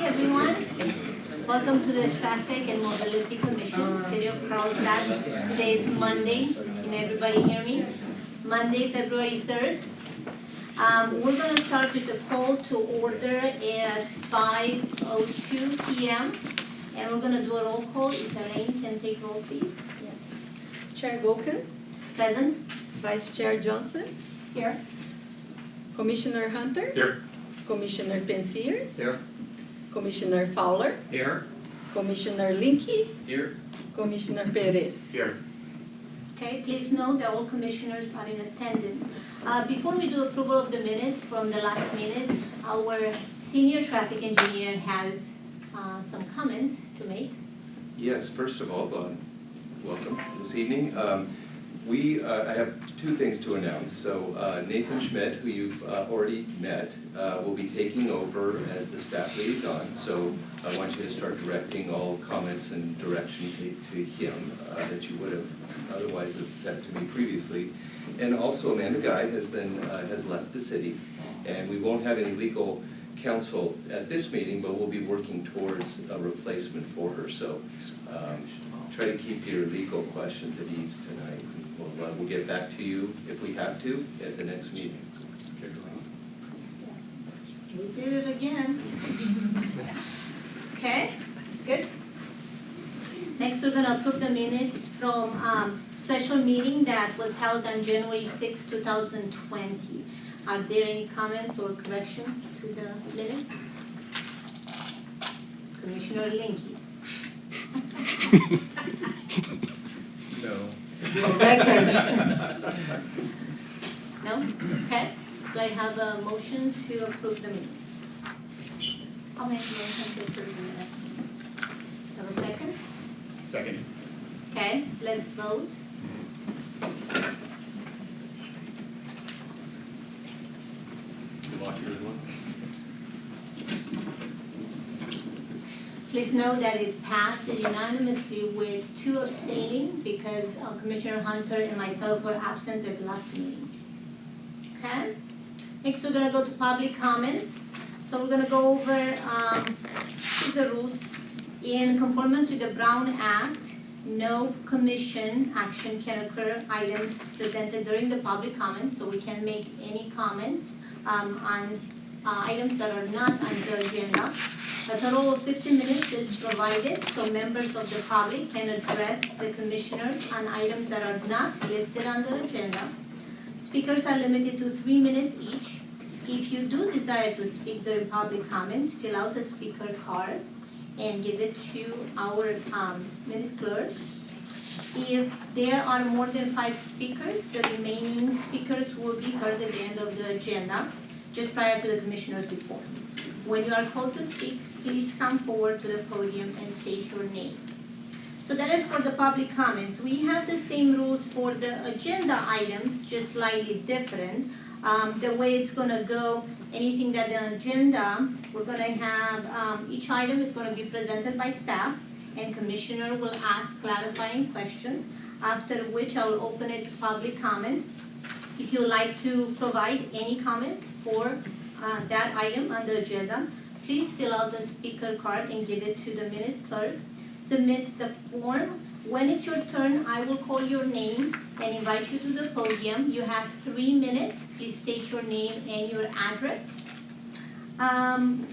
everyone. Welcome to the Traffic and Mobility Commission, City of Carlsbad. Today is Monday. Can everybody hear me? Monday, February 3rd. We're going to start with the call to order at 5:02 p.m. And we're going to do a roll call. If Elaine can take roll, please. Yes. Chair Vulcan. Present. Vice Chair Johnson. Here. Commissioner Hunter. Here. Commissioner Pensiers. Here. Commissioner Fowler. Here. Commissioner Linky. Here. Commissioner Perez. Here. Okay, please note that all commissioners are in attendance. Before we do approval of the minutes from the last minute, our senior traffic engineer has some comments to make. Yes, first of all, welcome this evening. I have two things to announce. So Nathan Schmidt, who you've already met, will be taking over as the staff liaison. So I want you to start directing all comments and direction to him that you would have otherwise have sent to me previously. And also Amanda Guy has left the city, and we won't have any legal counsel at this meeting, but we'll be working towards a replacement for her. So try to keep your legal questions at ease tonight. We'll get back to you if we have to at the next meeting. We did it again. Okay, good. Next, we're going to approve the minutes from special meeting that was held on January 6, 2020. Are there any comments or corrections to the minutes? Commissioner Linky. No. Record. No? Okay. Do I have a motion to approve the minutes? I'll make a motion to approve the minutes. Have a second? Second. Okay, let's vote. Please note that it passed unanimously with 2 abstaining because Commissioner Hunter and myself were absent at the last meeting. Okay? Next, we're going to go to public comments. So we're going to go over the rules. In conformance with the Brown Act, no commission action can occur items presented during the public comments, so we can make any comments on items that are not on the agenda. A total of 15 minutes is provided, so members of the public can address the commissioners on items that are not listed on the agenda. Speakers are limited to 3 minutes each. If you do desire to speak during public comments, fill out the speaker card and give it to our minute clerk. If there are more than 5 speakers, the remaining speakers will be heard at the end of the agenda, just prior to the commissioner's report. When you are called to speak, please come forward to the podium and state your name. So that is for the public comments. We have the same rules for the agenda items, just slightly different. The way it's going to go, anything that the agenda, we're going to have, each item is going to be presented by staff, and commissioner will ask clarifying questions, after which I will open it to public comment. If you would like to provide any comments for that item on the agenda, please fill out the speaker card and give it to the minute clerk. Submit the form. When it's your turn, I will call your name and invite you to the podium. You have 3 minutes. Please state your name and your address.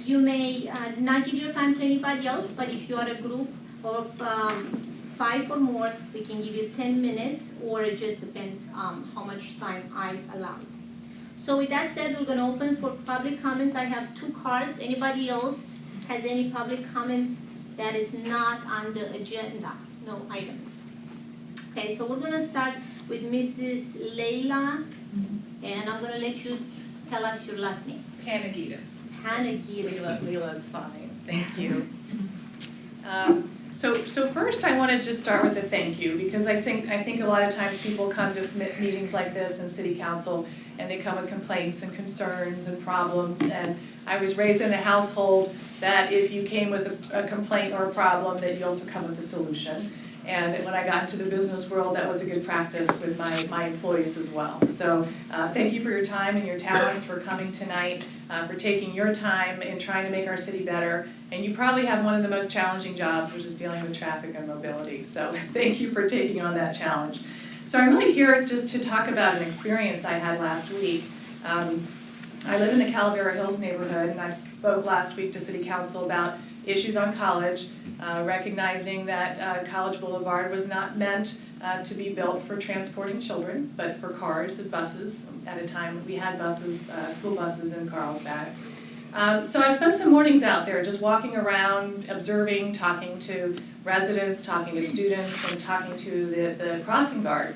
You may not give your time to anybody else, but if you are a group of 5 or more, we can give you 10 minutes, or it just depends how much time I allow. So with that said, we're going to open for public comments. I have 2 cards. Anybody else has any public comments that is not on the agenda? No items. Okay, so we're going to start with Mrs. Leila, and I'm going to let you tell us your last name. Panagitis. Panagitis. Leila's fine, thank you. So first I want to just start with a thank you, because I think a lot of times people come to meetings like this in city council and they come with complaints and concerns and problems, and I was raised in a household that if you came with a complaint or a problem, that you also come with a solution. And when I got into the business world, that was a good practice with my employees as well. So thank you for your time and your talents for coming tonight, for taking your time in trying to make our city better. And you probably have one of the most challenging jobs, which is dealing with traffic and mobility. So thank you for taking on that challenge. So I'm really here just to talk about an experience I had last week. I live in the Calavera Hills neighborhood, and I spoke last week to City Council about issues on College, recognizing that College Boulevard was not meant to be built for transporting children, but for cars and buses. At a time, we had buses, school buses in Carlsbad. So I spent some mornings out there just walking around, observing, talking to residents, talking to students, and talking to the crossing guard.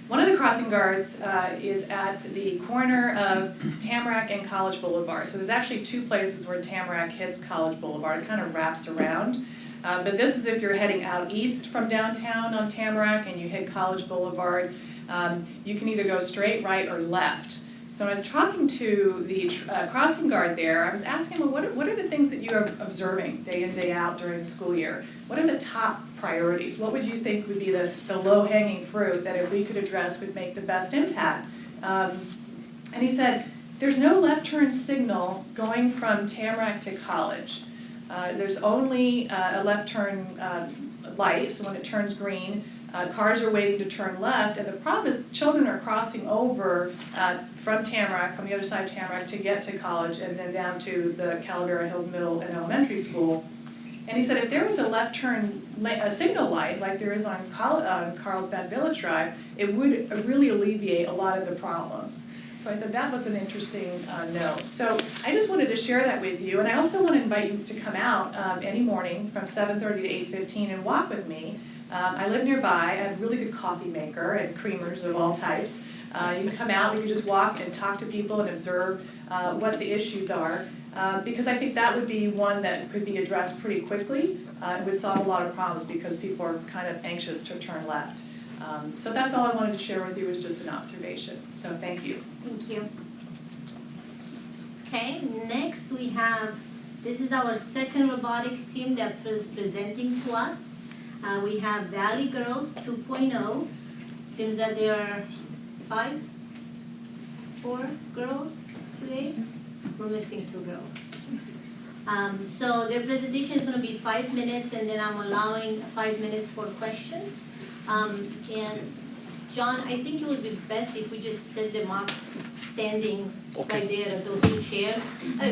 One of the crossing guards is at the corner of Tamarack and College Boulevard. So there's actually two places where Tamarack hits College Boulevard. It kind of wraps around. But this is if you're heading out east from downtown on Tamarack and you hit College Boulevard. You can either go straight, right, or left. So when I was talking to the crossing guard there, I was asking him, what are the things that you are observing day in, day out during the school year? What are the top priorities? What would you think would be the low-hanging fruit that if we could address would make the best impact? And he said, there's no left turn signal going from Tamarack to College. There's only a left turn light, so when it turns green, cars are waiting to turn left, and the problem is children are crossing over from Tamarack, from the other side of Tamarack, to get to College and then down to the Calavera Hills Middle and Elementary School. And he said if there was a left turn signal light like there is on Carlsbad Village Drive, it would really alleviate a lot of the problems. So I thought that was an interesting note. So I just wanted to share that with you, and I also want to invite you to come out any morning from 7:30 to 8:15 and walk with me. I live nearby. I have a really good coffee maker and creamers of all types. You can come out, we can just walk and talk to people and observe what the issues are, because I think that would be one that could be addressed pretty quickly. It would solve a lot of problems because people are kind of anxious to turn left. So that's all I wanted to share with you, was just an observation. So thank you. Thank you. Okay, next we have, this is our second robotics team that is presenting to us. We have Valley Girls 2.0. Seems that there are 4 girls today. We're missing 2 girls. So their presentation is going to be 5 minutes, and then I'm allowing 5 minutes for questions. And John, I think it would be best if we just set them up standing right there at those 2 chairs.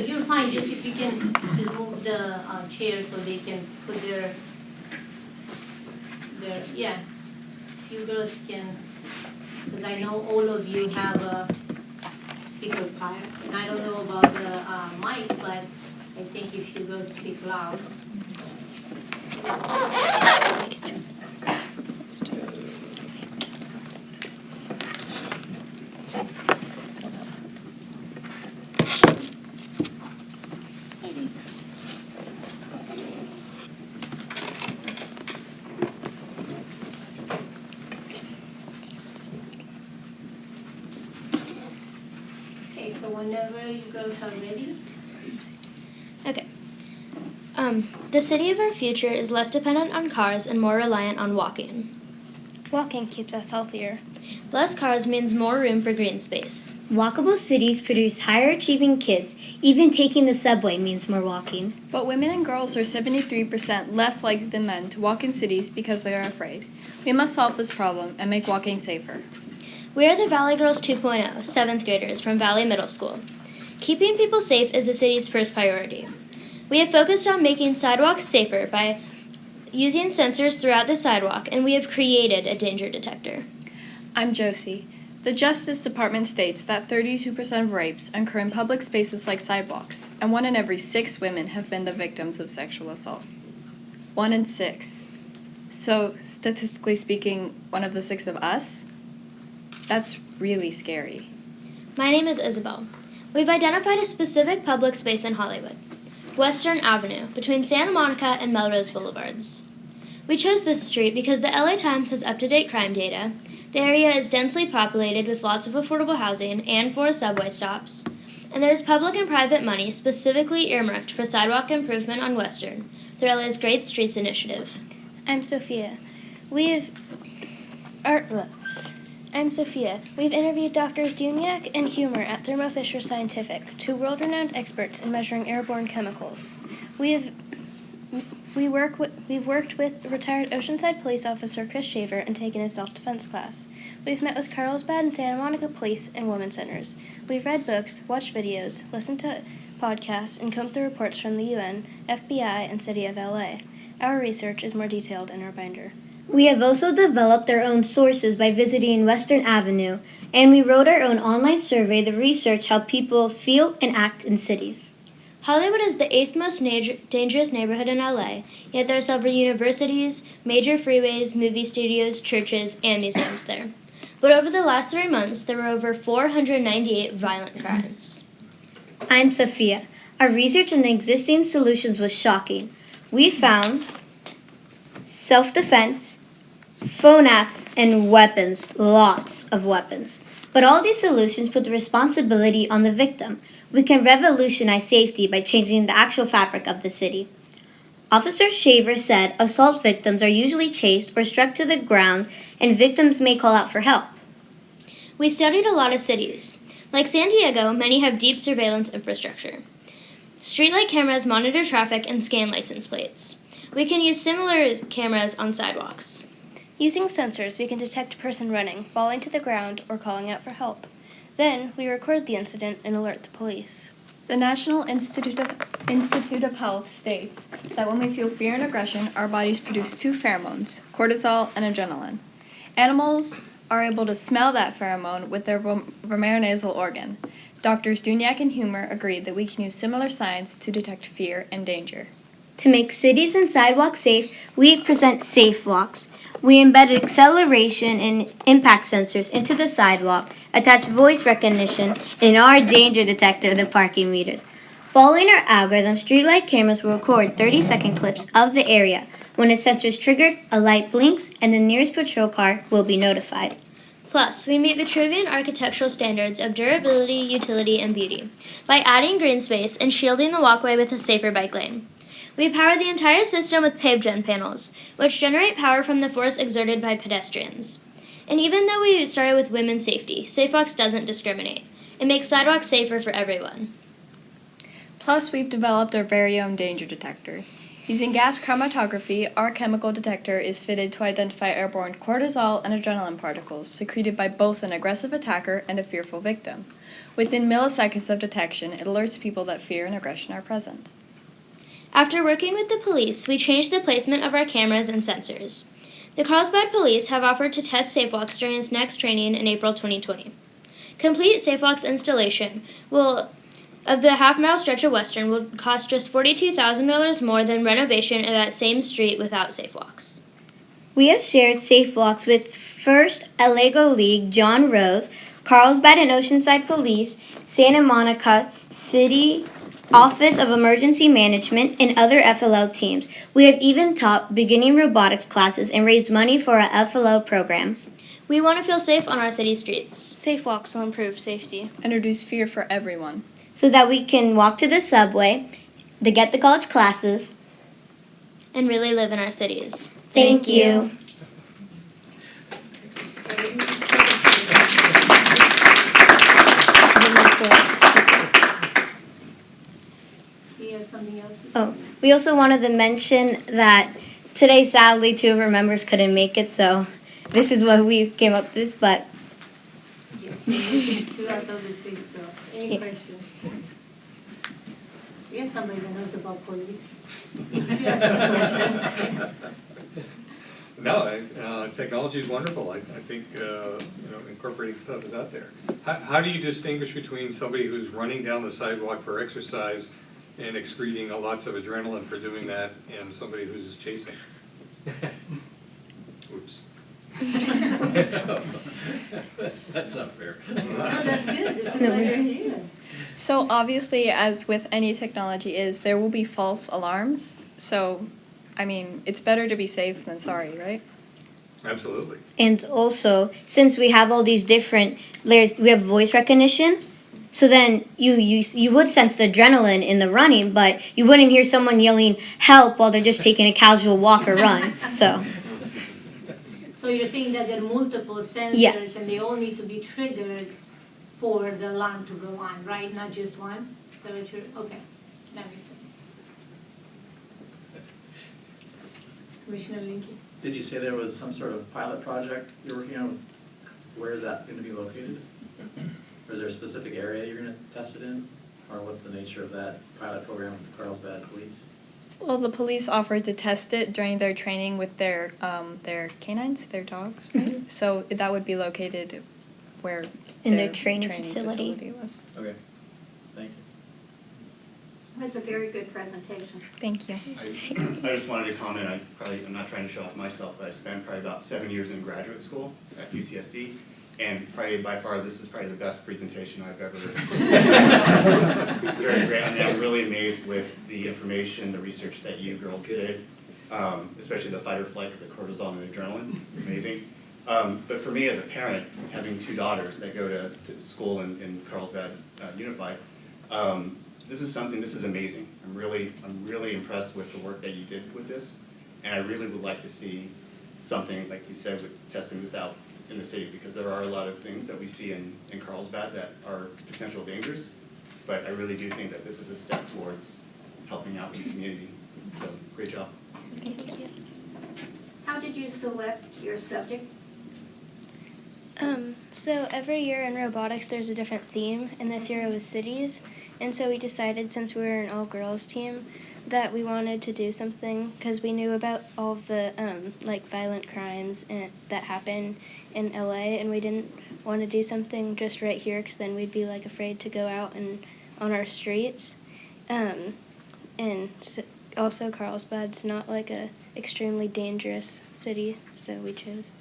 You're fine, just if you can just move the chairs so they can put their, yeah, few girls can, because I know all of you have a speaker part, and I don't know about the mic, but I think if you girls speak loud. So whenever you girls are ready. Okay. The city of our future is less dependent on cars and more reliant on walking. Walking keeps us healthier. Less cars means more room for green space. Walkable cities produce higher achieving kids. Even taking the subway means more walking. But women and girls are 73% less likely than men to walk in cities because they are afraid. We must solve this problem and make walking safer. We are the Valley Girls 2.0, 7th graders from Valley Middle School. Keeping people safe is the city's first priority. We have focused on making sidewalks safer by using sensors throughout the sidewalk, and we have created a danger detector. I'm Josie. The Justice Department states that 32% of rapes occur in public spaces like sidewalks, and 1 in every 6 women have been the victims of sexual assault. 1 in 6. So, statistically speaking, 1 of the 6 of us? That's really scary. My name is Isabel. We've identified a specific public space in Hollywood, Western Avenue, between Santa Monica and Melrose Boulevards. We chose this street because the LA Times has up-to-date crime data, the area is densely populated with lots of affordable housing and 4 subway stops, and there is public and private money specifically earmarked for sidewalk improvement on Western through LA's Great Streets Initiative. I'm Sophia. We've interviewed Doctors Duniak and Humer at Thermo Fisher Scientific, two world-renowned experts in measuring airborne chemicals. We've worked with retired Oceanside police officer Chris Shaver and taken his self-defense class. We've met with Carlsbad and Santa Monica police and women's centers. We've read books, watched videos, listened to podcasts, and combed through reports from the UN, FBI, and City of LA. Our research is more detailed in our binder. We have also developed our own sources by visiting Western Avenue, and we wrote our own online survey to research how people feel and act in cities. Hollywood is the 8th most dangerous neighborhood in LA, yet there are several universities, major freeways, movie studios, churches, and museums there. But over the last 3 months, there were over 498 violent crimes. I'm Sophia. Our research on the existing solutions was shocking. We found self-defense, phone apps, and weapons, lots of weapons. But all these solutions put the responsibility on the victim. We can revolutionize safety by changing the actual fabric of the city. Officer Shaver said assault victims are usually chased or struck to the ground, and victims may call out for help. We studied a lot of cities. Like San Diego, many have deep surveillance infrastructure. Streetlight cameras monitor traffic and scan license plates. We can use similar cameras on sidewalks. Using sensors, we can detect a person running, falling to the ground, or calling out for help. Then, we record the incident and alert the police. The National Institute of Health states that when we feel fear and aggression, our bodies produce two pheromones, cortisol and adrenaline. Animals are able to smell that pheromone with their vomeronasal organ. Doctors Duniak and Humer agreed that we can use similar science to detect fear and danger. To make cities and sidewalks safe, we present Safe Walks. We embedded acceleration and impact sensors into the sidewalk, attached voice recognition, and our danger detector to parking meters. Following our algorithm, streetlight cameras will record 30-second clips of the area. When a sensor is triggered, a light blinks, and the nearest patrol car will be notified. Plus, we meet Vitruvian architectural standards of durability, utility, and beauty by adding green space and shielding the walkway with a safer bike lane. We power the entire system with PaveGen panels, which generate power from the force exerted by pedestrians. And even though we started with women's safety, SafeWalks doesn't discriminate. It makes sidewalks safer for everyone. Plus, we've developed our very own danger detector. Using gas chromatography, our chemical detector is fitted to identify airborne cortisol and adrenaline particles secreted by both an aggressive attacker and a fearful victim. Within milliseconds of detection, it alerts people that fear and aggression are present. After working with the police, we changed the placement of our cameras and sensors. The Carlsbad Police have offered to test SafeWalks during its next training in April 2020. Complete SafeWalks installation of the half-mile stretch of Western will cost just $42,000 more than renovation of that same street without SafeWalks. We have shared Safe Walks with First Lego League, John Rose, Carlsbad and Oceanside Police, Santa Monica City Office of Emergency Management, and other FLL teams. We have even taught beginning robotics classes and raised money for our FLL program. We want to feel safe on our city streets. SafeWalks will improve safety And reduce fear for everyone. So that we can walk to the subway, to get the college classes. and really live in our cities. Thank you. Do you have something else to say? Oh, we also wanted to mention that today, sadly, 2 of our members couldn't make it, so this is what we came up with, but Yes, we're missing 2 out of the 6 though. Any Yeah. questions? We have somebody that knows about police. Do you have some questions? No, technology is wonderful. I think incorporating stuff is out there. How do you distinguish between somebody who's running down the sidewalk for exercise and excreting lots of adrenaline for doing that, and somebody who's chasing? Oops. That's not fair. No, that's good. This is No, what we're- you're here. So obviously, as with any technology there will be false alarms. So, I mean, it's better to be safe than sorry, right? Absolutely. and also, since we have all these different layers, we have voice recognition, So then you would sense the adrenaline in the running, but you wouldn't hear someone yelling help while they're just taking a casual walk or run. So So you're saying that there are multiple sensors Yes. and they all need to be triggered for the alarm to go on, right? Not just one? Is that what you're, okay, that makes sense. Commissioner Linky? Did you say there was some sort of pilot project you're working on? Where is that going to be located? Or is there a specific area you're going to test it in? Or what's the nature of that pilot program with the Carlsbad Police? Well, the police offered to test it during their training with their canines, their dogs, right? So that would be located where In their training facility. was. Okay, thank you. It was a very good presentation. Thank you. I just wanted to comment, I'm not trying to show off myself, but I spent probably about 7 years in graduate school at UCSD, and probably by far, this is probably the best presentation I've ever It's very great. I mean, I'm really amazed with the information, the research that you girls did, especially the fight or flight, the cortisol and the adrenaline. It's amazing. But for me as a parent, having 2 daughters that go to school in Carlsbad Unified, this is amazing. I'm really impressed with the work that you did with this, and I really would like to see something, like you said, with testing this out in the city, because there are a lot of things that we see in Carlsbad that are potential dangers, but I really do think that this is a step towards helping out the community. So, great job. Thank you. How did you select your subject? So every year in robotics there's a different theme, and this year it was cities. And so we decided, since we were an all-girls team, that we wanted to do something because we knew about all of the violent crimes that happen in LA, and we didn't want to do something just right here because then we'd be afraid to go out and on our streets. And also Carlsbad's not a extremely dangerous city, so we chose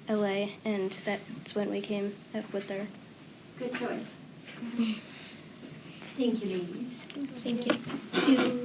LA, and that's when we came up with our. Good choice. Thank you, ladies. Thank you.